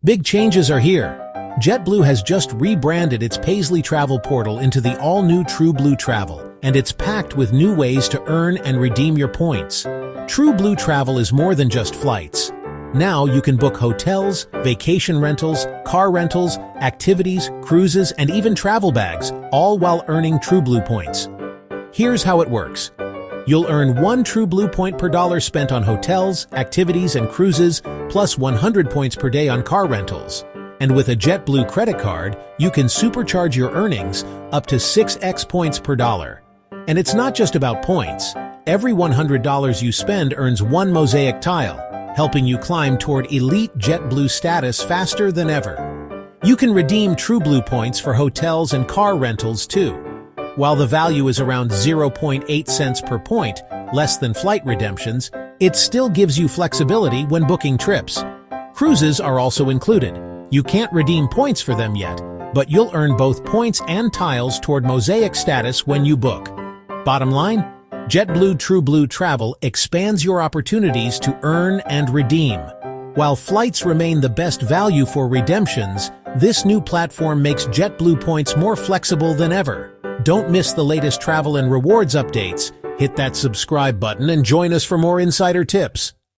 Big changes are here. JetBlue has just rebranded its Paisley travel portal into the all-new TrueBlue Travel, and it's packed with new ways to earn and redeem your points. TrueBlue Travel is more than just flights. Now you can book hotels, vacation rentals, car rentals, activities, cruises, and even travel bags, all while earning TrueBlue points. Here's how it works. You'll earn 1 TrueBlue point per dollar spent on hotels, activities, and cruises, plus 100 points per day on car rentals. And with a JetBlue credit card, you can supercharge your earnings up to 6x points per dollar. And it's not just about points. Every $100 you spend earns 1 mosaic tile, helping you climb toward elite JetBlue status faster than ever. You can redeem TrueBlue points for hotels and car rentals too. While the value is around 0.8 cents per point, less than flight redemptions, it still gives you flexibility when booking trips. Cruises are also included. You can't redeem points for them yet, but you'll earn both points and tiles toward mosaic status when you book. Bottom line, JetBlue TrueBlue Travel expands your opportunities to earn and redeem. While flights remain the best value for redemptions, this new platform makes JetBlue points more flexible than ever. Don't miss the latest travel and rewards updates. Hit that subscribe button and join us for more insider tips.